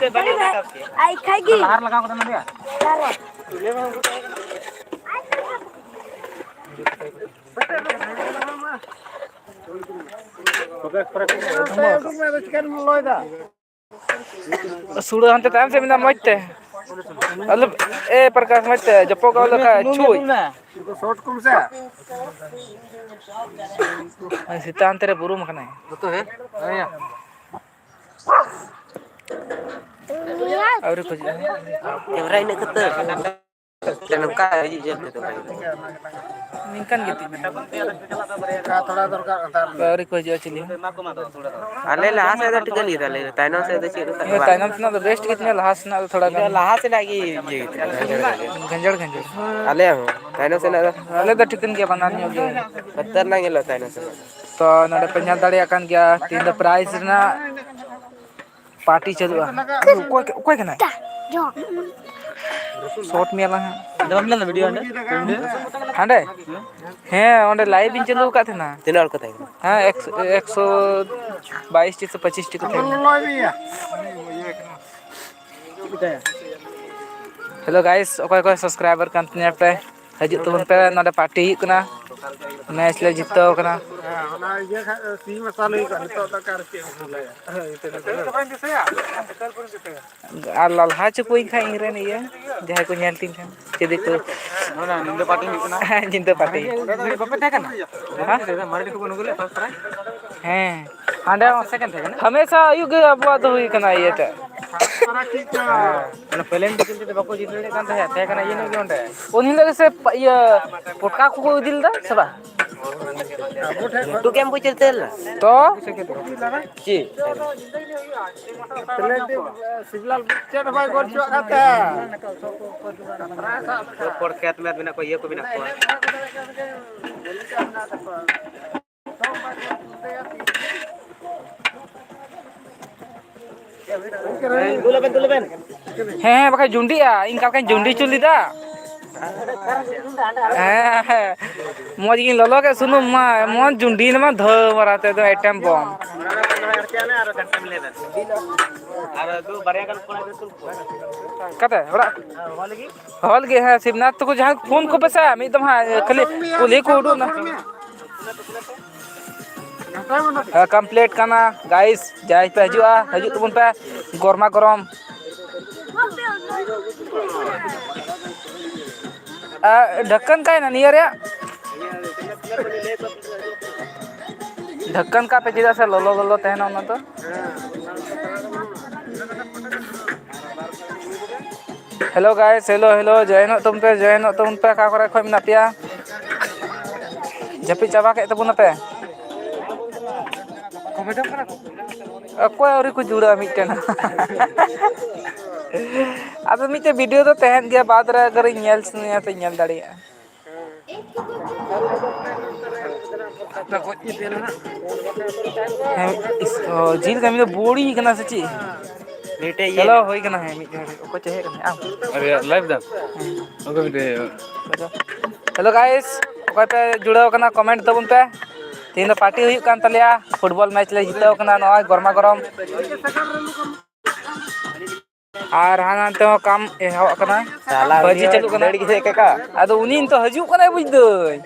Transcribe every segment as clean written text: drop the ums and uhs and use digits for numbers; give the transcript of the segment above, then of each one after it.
आई खाएगी लहार लगा को दिया सुड़ो हंते ताम से मिना मजते मतलब ए प्रकाश मजते जपो का लका छुई शॉर्ट कम से सीतांत रे बुरु मखना तो है आया और कुछ कैमरा इन कते नमका हिजे तो निकन गति का थोड़ा दरकार और कुछ चली आले लहा से टिकल ही ताले ताइनो से चेक ये ताइनम से ना बेस्ट कितने लहास ना थोड़ा लहा से लागी ये गंजड़ गंजड़ आले हो ताइनो से ना अले तो ठिकन के बनानी होगी पत्थर ना गेलो ताइनो से तो नडे पंजाल दाड़िया कान गया तीन द प्राइस ना पार्टी चलुआ कोई कना शॉट मेला है दमला ना video Hande hey ओंडे live in चलु का थेना तीन को थाई हां 122 टी से 25 टी को थे हेलो गाइस ओकय को सब्सक्राइबर कंपनी पे हजू तुम पे नडे पार्टी कना मैच ले जीतो कना ओना ये सी मसाला ही कर तो कर के आ ललहा चुपुई खा इंगरेन ये जहां को नेल तीन चेदे को ना निंदे पार्टी कना जिंदो पार्टी बापे था कना हां मारे को नगले फर्स्ट प्राइज हैं हांडे सेकंड थे हमेशा युग अबवा दो हुई कना ये ता ना प्लेन टिकट ते बाको जीत ले कान थे कना ये नगे ओंडे उन हिंदे से ये पटका को दिल दा सबा तू केम पूछते तो जी प्लेन सिग्नल चेट भाई गोल चो आता पर खेत में बिना कोई ये को बिना दुलबेन हैं बका जुंडिया इनका का जुंडी चुलीदा मौज गिन ललो के सुनु मा मन जुंडी मा ध मराते तो आइटम बम कते बड़ा हॉल गे है शिवनाथ तो को जहां फोन को बसा मी तो खाली कुली को उडू ना कंप्लीट करना गाइस जाय पे हजुआ हजु तुम पे गरमा गरम ढक्कन का है ना नियर या ढक्कन का पे चीज़ से लोलो लोलो तहना ना तो hello guys hello hello join तुम पे का करे खोय मिना पिया जपी चाबा के तबुना पे अकोय औरी को जुड़ा मिटन अब मिटे वीडियो तो तहन गया बाद रे अगर नेल सुनिया तो नेल दाड़िया झील का मिले बोड़ी कना सची हेलो होई कना है मिट को चहे कना अरे लाइव दा ओके मिटे हेलो गाइस ओके पे जुड़ाव कना कमेंट तबुन पे तीन पार्टी हुई कान तलिया फुटबॉल मैच ले जीताव कना नय गरमा गरम और हाना तो काम एहो कना बाजी चालू कना लड़की से का अदो उनिन तो हजू कना बुझ दई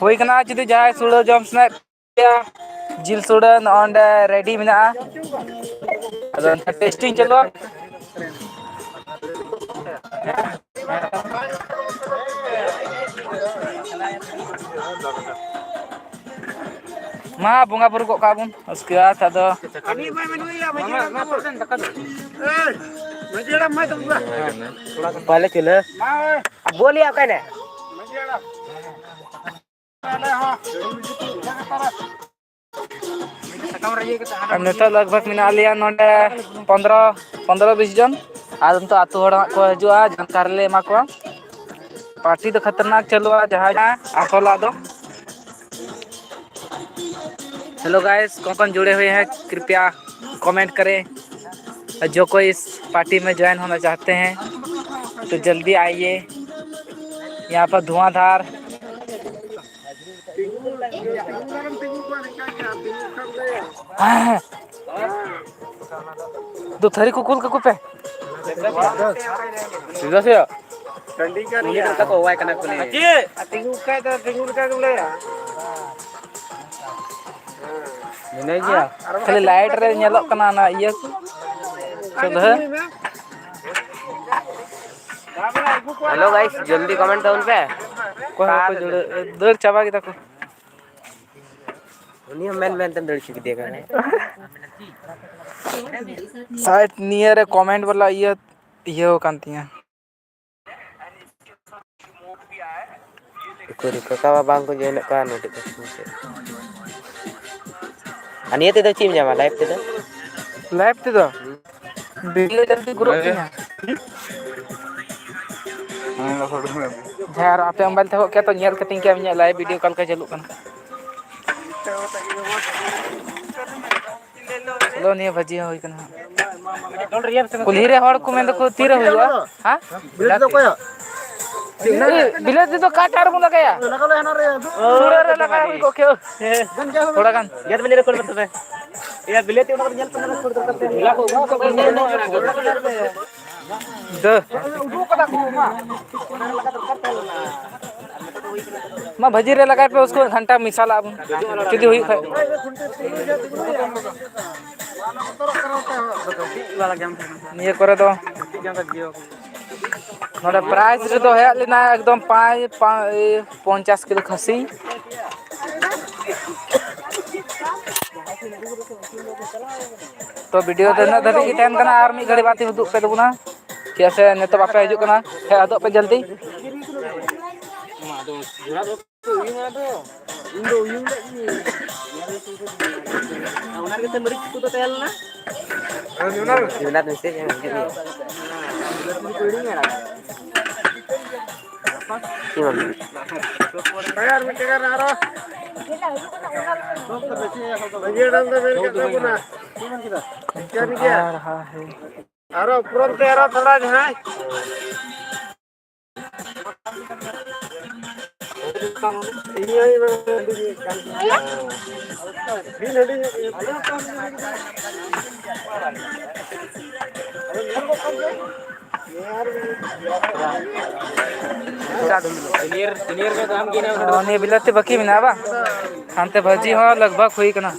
होई कना जदि जाय सुड़ो जम स्नैक जिल सुड़ो नंडे रेडी मिना अदो टेस्टिंग चलो मा बुंगा बुरु को काबुन उसके बाद अदो पहले चले बोलिए आप कहने नेता लगभग मिना लिया नोडे 15-20 जन आज तो आतु हड़ को हजुआ जानकार ले मा को पार्टी तो खतरनाक चलुआ जहां आफला दो हेलो गाइस कौन जुड़े हुए हैं कृपया कमेंट करें जो कोई इस पार्टी में ज्वाइन होना चाहते हैं तो जल्दी आइए यहाँ पर धुआंधार दो थारी को कुल का पे सीधा से टंडी का नहीं करता को वाई कना को नहीं तिंगु का तो तिंगु का बोले नहीं गया खाली लाइट रे नेलक कना ना इया चल हेलो गाइस जल्दी कमेंट डाउन पे को जुड़े दर चाबा की तको उन्हीं मैन तन दर्शी की देखा है साइट नियर कमेंट वाला ये हो कांतिया कोरी ककावा बांग को जेन का नोटिफिकेशन से अनिया ते चीम जामा लाइव ते दो वीडियो जल्दी ग्रुप में यार आप मोबाइल ते हो क्या तो नेल कटिंग के हम लाइव वीडियो कॉल का चालू कना चलो नहीं भजी होई कना कुली रे हड़ को में को तीर हुआ हां बिलेट तो कोया बिलेट तो काटार मु लगाया लगा ले हना रे सुरे रे लगाया को क्यों थोड़ा गान गेट में ले कोल मत बे यार बिलेट उना को नेल पना छोड़ करते मिला को द उडू कदा को मां भजी रे लगा पे उसको घंटा मिसाला अब सीधी हुई ये करे तो नोडे प्राइस रे तो है लेना एकदम 50 किलो खसी तो वीडियो देना धरी की टाइम कना आर मी घड़ी बाती उदुक पे दबुना कैसे ने तो बापे हिजु कना है आदो पे जल्दी उनार के मरीज को तो तेल ना उनार मैसेज है यार मिटे कर रहा भजिया डाल दे बेल का बुना क्या नहीं किया रहा है अरे पुरन तेरा थोड़ा है सीनियर में काम की ना ने बिलते बकी में ना बा हमते भजी हो लगभग हुई कना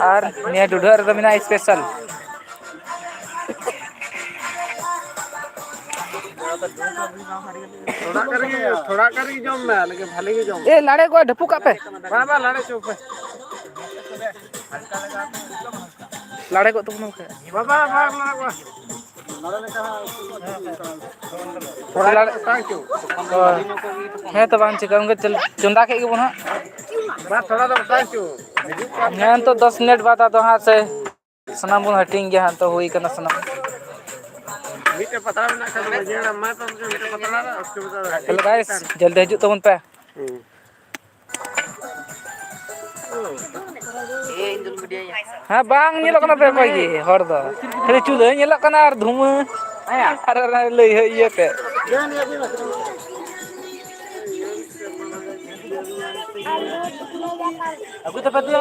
और ने डुडर तो बिना स्पेशल थोड़ा करके जम में लेकिन भले के जम ए लाड़े को ढपू का पे बाबा लाड़े चुप पे लाड़े को तुम बाबा भाग लगा थोड़ा टांग क्यों है तो बांध चिकन चल चुंदा के बोना बात थोड़ा तो टांग क्यों मैं तो 10 मिनट बाद तो हां से सनम बुन हटिंग गया तो हुई कना सनम मीटे पता ना कर जेड़ा मैं तो मीटे पता ना उसके बाद हेलो गाइस जल्दी हिजु तबन पे हाँ बांग नेलो कना पे कोई गे हर दो खाली चूल्हा नेलो कना और धुम अरे लई ये पे अगु तो पति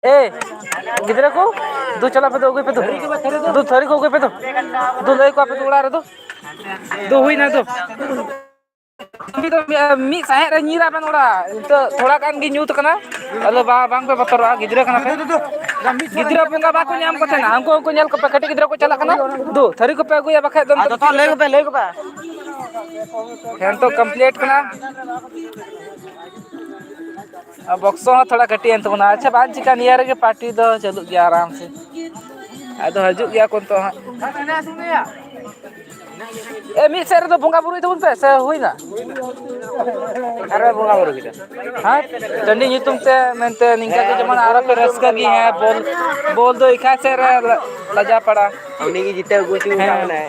ए गिदरा को दो चला पे दो पे दो थरी को पे दो लई को पे उड़ा रे दो हुई ना दो तो मी साहे रे नीरा बन उड़ा तो थोड़ा कान गी न्यूत कना अलो बांग पे बतरवा गिदरा कना पे गिदरा पंगा बा को नाम कते ना हमको को नेल को पे कटे गिदरा को चला कना दो थरी को पे अगुया बखा दम तो ले को पे हैन तो कंप्लीट कना अब बक्सो थोड़ा कटी अंत बना अच्छा बात चिका नियर के पार्टी दो चलु गया आराम से आदो हजु गया कोन तो ए मी सेर तो बोंगा बुरुई तबन पे से हुई ना अरे बोंगा बुरु किदा हां टंडी नितुम ते मेनते निंका के जमान आरा पे रसका गी है बोल दो इखा से लजा पड़ा हमने की जीते गुची उठाना है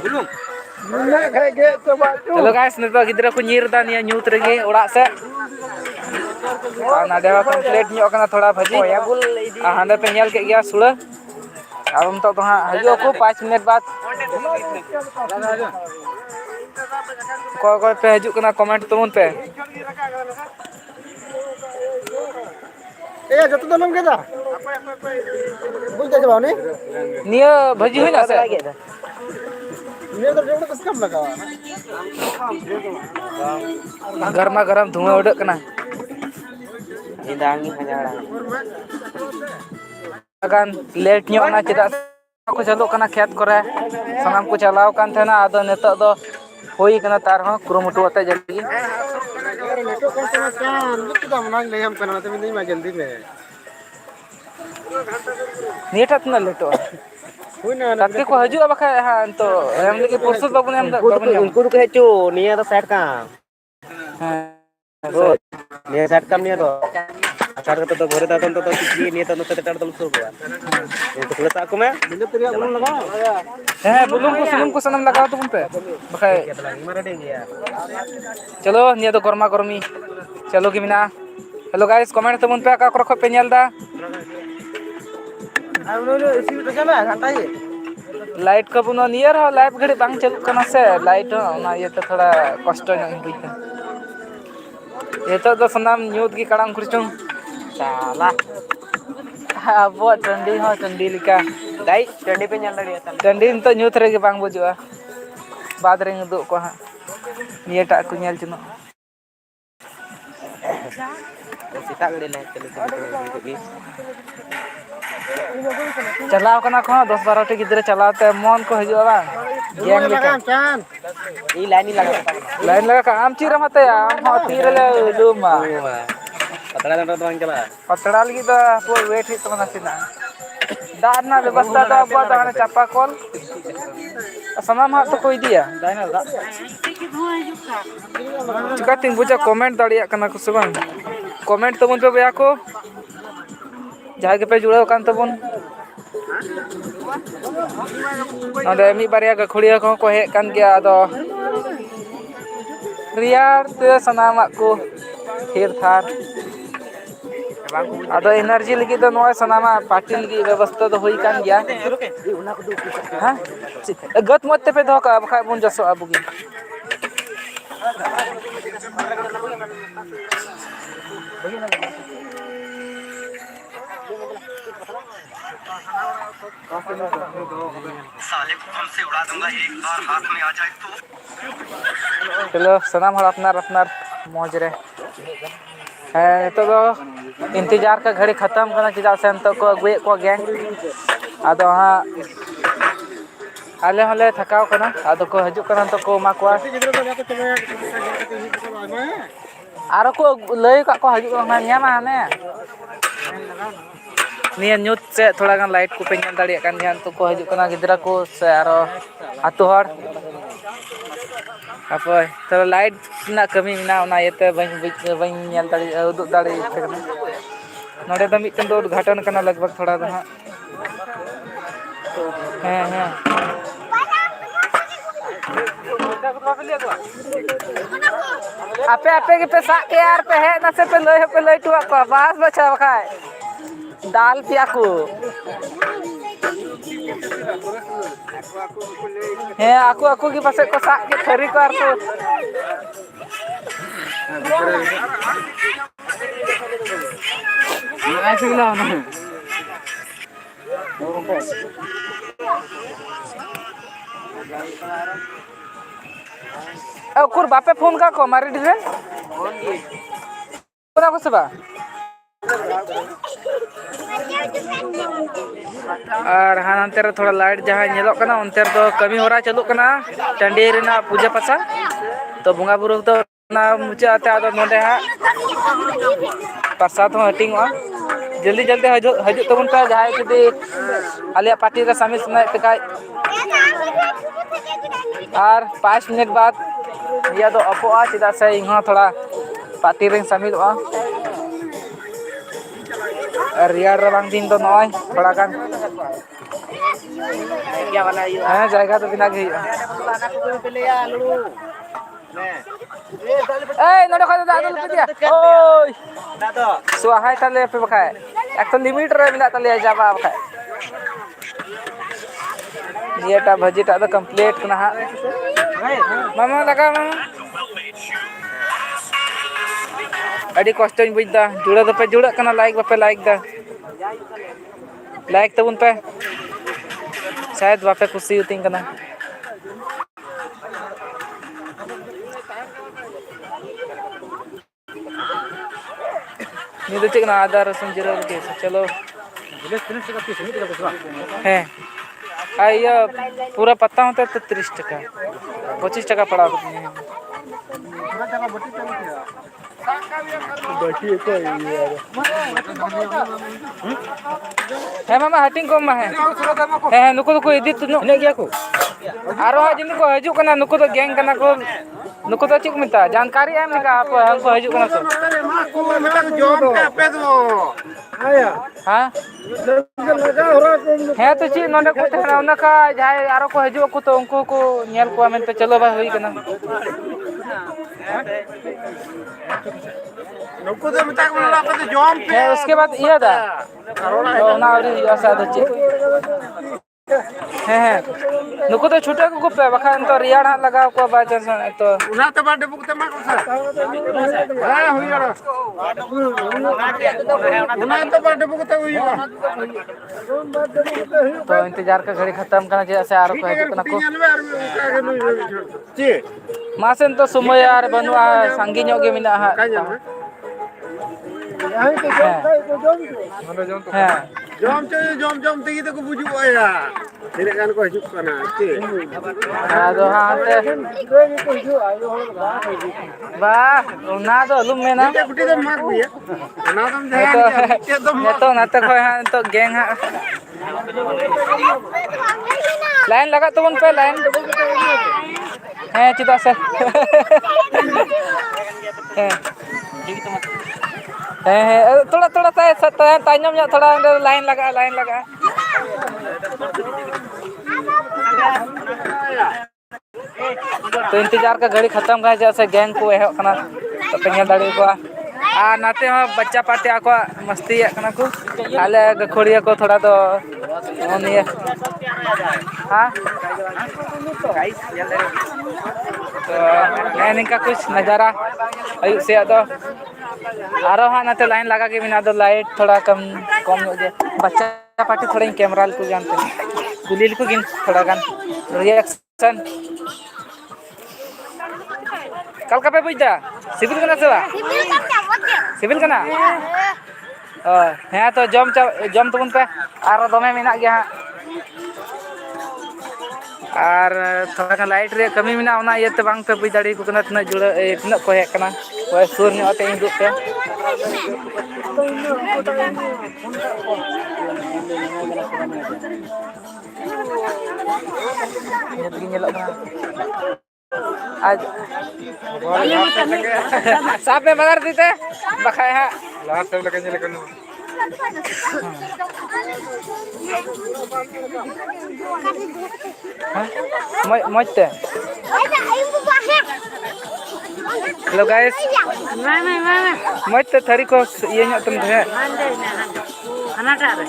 चलो गाइस ने तो गिदरा को नीर दा निया न्यूत रेगे ओड़ा से ना देवा कंप्लीट न्यो कना थोड़ा भजी हांडे पे नेल के गया सुड़ा अब हम तो हां हजो को 5 मिनट बाद कोई पे हजू कना कमेंट तुमन पे ए जतो दलम के दा बुझ दे बावनी निया भजी होई ना से निया तो जोड़ कस कम लगा गर्मा गरम धुआं उड़क कना इंदांगी हजारा अगन लेट न्यो ना चेदा को चलो कना खेत करे सनाम को चलाव कान थे ना आदो नेतो दो होई कना तार हो कुरुमुटु अते जल्दी नेटो कौन सा कान बुक दम नांग ले हम कना ते नहीं मा जल्दी में नेटा तना लेटो हुना तत्के को हजू बखा हां तो हम लगे परसो बाबू हम उनको को हेचो निया तो साइड का हां निया साइड काम निया तो साइड का तो घरे दातन तो किसी निया तो नते टाड़ तो सो गया ये तो थोड़ा को में बिंदु तेरिया बुलुम लगा हां बुलुम को सनम लगाओ तो पे बखा मारे देंगे चलो निया तो गरमा गरमी चलो कि मिना हेलो गाइस कमेंट तबन पे का रखो पे नेल दा लाइट का बुनो नियर हो लाइव घड़ी बांग चलु कना से लाइट ना ये तो थोड़ा कष्ट न बुझता ये तो सनाम न्यूट की कड़ाम खुरचुं साला अब टंडी हो टंडी लिका गाइस टंडी पे नेल दड़िया टंडी तो न्यूट रे बांग बुजुआ बाद रे दु को हा नियटा को नेल चुनो सीता गड़ी ले चलो चलाव कना को 10-12 टी गिदरे चलाते मन को हजू बा गैंग लेका चान ई लाइन लगा का आम चीर मते आम हो तीर ले लुमा पतड़ा दंड तो चला पतड़ा लगी तो को वेट ही तो नसीना दाना व्यवस्था तो अब दाना चापा कॉल सनाम हाथ तो कोई दिया दाना दा चिका तीन बुझा कमेंट दाड़िया कना को सब कमेंट तबन पे बया को जहाँ के पे जुड़ा कान तबन अरे मी बारिया गखुड़िया को हे कान गया अदो रियार ते सनामा को थीर थार अदो एनर्जी लगी तो नोय सनामा पार्टी लगी व्यवस्था तो होई कान गया हां गत मत पे दो का बखा बुन जसो अबुगी साले को कम से उड़ा दूंगा एक बार हाथ में आ जाए तो चलो सनाम हर अपनार मौज रे है तो इंतजार का घड़ी खत्म करना चीजा से तो को अगुए को गैंग आदो हां आले हले थकाव करना आदो को हजू करना तो को मा को आरो को लय का को हजू ना न्यामा ने निया न्यूट से थोड़ा गान लाइट को पे नेल दाड़िया कान ध्यान तो को हजू कना गिदरा को से आरो आतो हर अपोय तो लाइट ना कमी मिना ना येते बई नेल दाड़ी उदु दाड़ी कना नडे द मिटन दो उद्घाटन कना लगभग थोड़ा द हां आपे के पैसा के यार पे है ना से पे लय टुआ को बास बचा बखाय दाल पिया को है आकू की पासे को सा के थरी को आर को आई सिगला ना कुर बापे फोन का को मारी दिसे फोन की कोना को सबा और हां अंतर थोड़ा लाइट जहां नेलो कना अंतर तो कमी होरा चलु कना टंडी रेना पूजा पासा तो बंगा बुरु तो ना मुचा आते आदो नोडे हा प्रसाद हो हटिंग जल्दी हजू तबन पे जहां जुदी आलिया पार्टी रे शामिल सुनाय पे काय और 5 मिनट बाद या तो अपोआ चिदा से इहा थोड़ा पार्टी रे शामिल हो रियार रबांग दिन तो नय थोड़ा गान क्या वाला है जायगा तो बिना गई ए नडो खा दादो लुपिया ओय दादो सुहाय ताले पे बखाय एक तो लिमिट रे मिला ताले जाबा बखाय येटा भजीटा तो कंप्लीट कना हा मामा लगा मामा अड़ी कष्ट बुझदा जुड़ा तो पे जुड़ा कना लाइक बापे लाइक दा लाइक तबुन पे शायद बापे खुशी उतिंग कना नहीं तो चिकना आधा रसम जीरा के चलो है ये पूरा पत्ता होता है तो 30 टका 25 टका पड़ा है मामा हटिंग को है नुको तो कोई इदी तो ने गया को आरो जिन को हजू कना नुको तो गैंग कना को नुको तो चिक मिता जानकारी एम निका आप हमको हजू कना तो हां है तो ची नोंडे को तेना उनका जाय आरो को हजू को तो उनको को नेल को मेन पे चलो भाई होई कना नुको तो मिता को ना पे जॉम पे है उसके बाद ये था ना और ये साथ ची है नुको तो छोटा को पे बखान तो रियाड़ हाथ लगाव को बाजा तो उना तो बाडे बुक तमा को सा हां होई गरो उना तो बाडे बुक तो होई तो इंतजार का घड़ी खत्म करना चाहिए से आरो को हजू कना को ची मासेन तो समय यार बनुआ सांगी ᱧᱚᱜ गे मिना हा जॉम तगी तो को बुजु आया तिने गान को हिजुक कना ची आदो हाते वाह उना तो लुम मेना गुटी तो माग बिया ना तुम तो नाते को हा तो गैंग हा लाइन लगा तो उन पे लाइन है चिता से है थोड़ा थोड़ा ताइनम थोड़ा लाइन लगा तो इंतजार का घड़ी खत्म गए जैसे गैंग को एहो कना तो पेंगे दाड़ी को आ नाते हो बच्चा पाते आको मस्ती कना को आले गखोड़िया को थोड़ा तो ओनिए हां तो इनका कुछ नज़ारा अयुब से तो आरो हाँ नाते लाइन लगा के बिना दो लाइट थोड़ा कम हो गया बच्चा पार्टी थोड़ा कैमरा को जानते कुलील को गिन थोड़ा गान रिएक्शन कल का पे बुझदा सिविल कना से सिविल कना हाँ तो जम तबन पे आरो दमे मेना गया और थोड़ा का लाइट रे कमी मिना ओना ये बांग पे बुझ दाड़ी को कना तना जुड़ा तना को हेक कना ओए सुर ᱧᱚᱜ ate हिंदू पे ये तो ᱧᱮᱞᱚᱜ कना आज साहब में मगर दीते बखाय है लास्ट टाइम लगा ᱧᱮᱞ कनो मौजते हेलो गाइस मौजते थरी को ये ᱧᱚᱜ तुम है अनाटा रे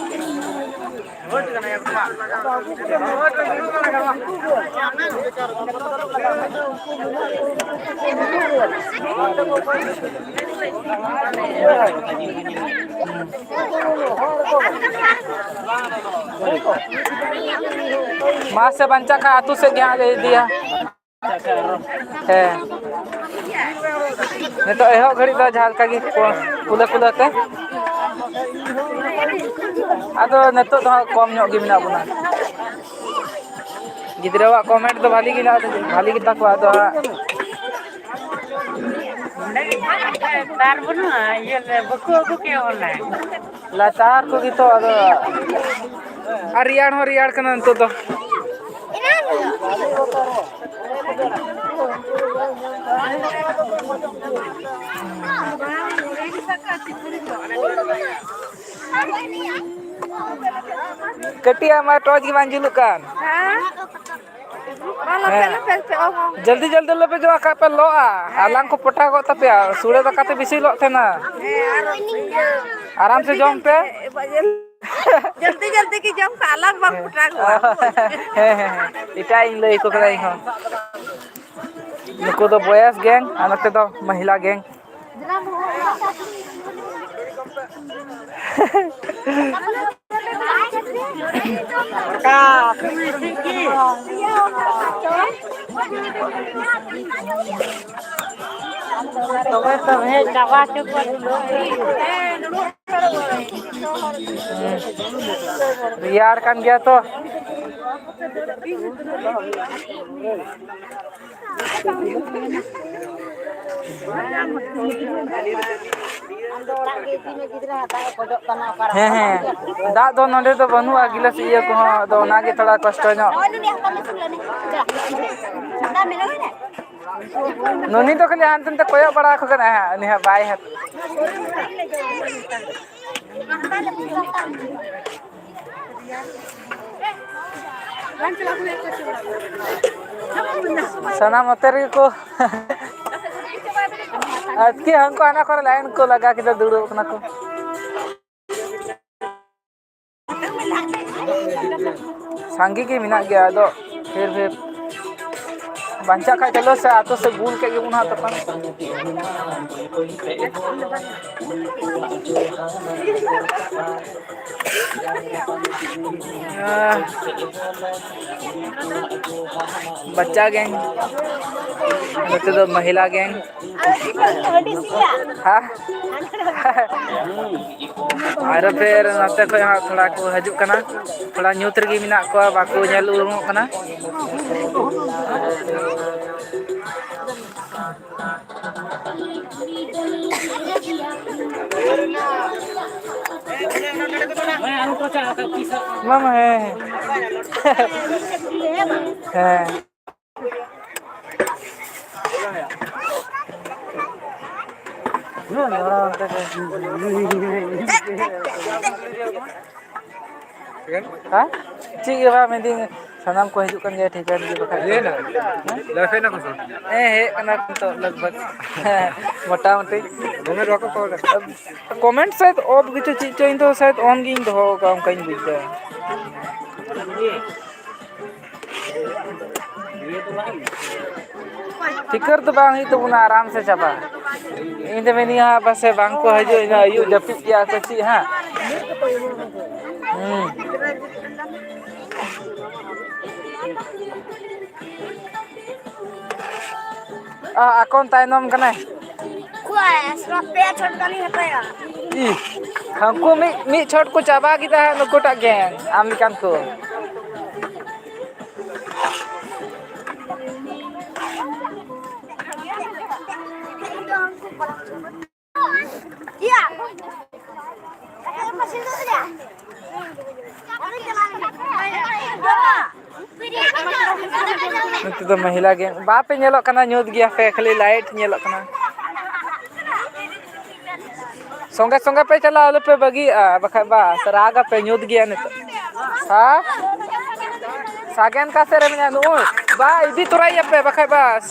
माँ से बंचा का आतू से ज्ञान दे दिया है नहीं तो एहो घड़ी तो झालका की कुले आदो नतो तो कम ᱧᱚᱜ गे मिना बुना गिद्रावा कमेंट तो भाली गिना भाली गिता को आदो तार बनु ये बको के ऑनलाइन लाचार को गितो आदो रियाड़ कना तो कटिया मा टॉर्च की बांजुलु कान जल्दी लो पे जो का पे लोआ आलांग को पटा को तपे सुड़े तो काते बिसी लो थे ना आराम से जम पे जल्दी की जम का आलांग बा पटा को इटा इन लई को कलाई हो नुको तो बॉयज गैंग अनते तो महिला गैंग रियार kan गया तो ᱦᱮᱸ ᱫᱟᱜ ᱫᱚ ᱱᱚᱰᱮ ᱫᱚ ᱵᱟᱹᱱᱩᱜᱼᱟ ᱜᱤᱞᱟᱹᱥ ᱤᱭᱟᱹ ᱠᱚᱦᱚᱸ ᱟᱫᱚ ᱚᱱᱟᱜᱮ ᱛᱷᱚᱲᱟ ᱠᱚᱥᱴᱚ ᱧᱚᱜ ᱱᱩᱱᱤ ᱫᱚ ᱠᱷᱟᱹᱞᱤ ᱦᱟᱱᱛᱮ ᱱᱟᱛᱮ ᱠᱚᱭᱚᱜ ᱵᱟᱲᱟ ᱟᱠᱚ ᱠᱟᱱᱟ ᱦᱟᱸᱜ ᱩᱱᱤ ᱦᱟᱸᱜ ᱵᱟᱭ सनाम होते रही को अतकी हमको आना कर लाइन को लगा के दुड़ो कना को सांगी के मिना गया दो फिर बंचा का चलो से आतो से भूल के गेबुन हाथ अपन बच्चा गैंग नते तो महिला गैंग हाँ और फिर नते को यहाँ थोड़ा को हजू कना थोड़ा न्यूत रगी मिना को बाको नेल उरुमो कना मामा है हाँ ठीक है भाई मैं दिन सनाम को हिजू kan gaya ठीक है बखा ले ना लाफे ना कुछ हे कना तो लगभग मोटा मोटी दोनों रको को कमेंट शायद ऑफ गिच चीज चोइन तो शायद ऑन गिंग दो काम कहीं बुझदा फिकर तो बांग ही तो बुना आराम से चबा इन में नहीं हां बस बांग को हजो इन आयु जपित किया सची हां अकाउंट तायनम कना हमको मी छोट को चाबा गिदा है नुकोटा गैंग आम लिकान को तो महिला गैंग बापे नेलो कना न्यूत गया पे खाली लाइट नेलो कना संगे संगे पे चला आलो पे बगी बखा बा सरागा पे न्यूत गया ने हां सागेन का से रे में नु बा इदी तोराई पे बखा बस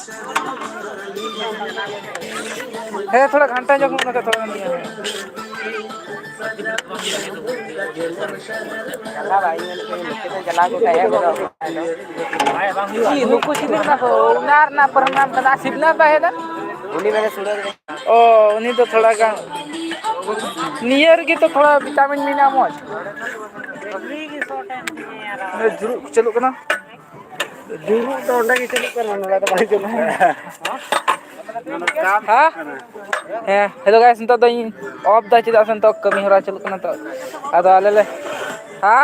है थोड़ा घंटा जो ना थोड़ा नहीं है चला भाई मैंने के चला को कहे बरो ई नुको सिदिन ना हो नार ना परनाम कना सिबना बाहेदा उनी मैंने सुड़े ओ उनी तो थोड़ा का नियर की तो थोड़ा विटामिन मिना मोज जुरु चलो कना जुरु तो अंडा की चलो करना ना तो भाई चलो हाँ हेलो गाइस नितो तो ऑफ दा चिदा सन तो कमी होरा चलो कना तो आदो आले हाँ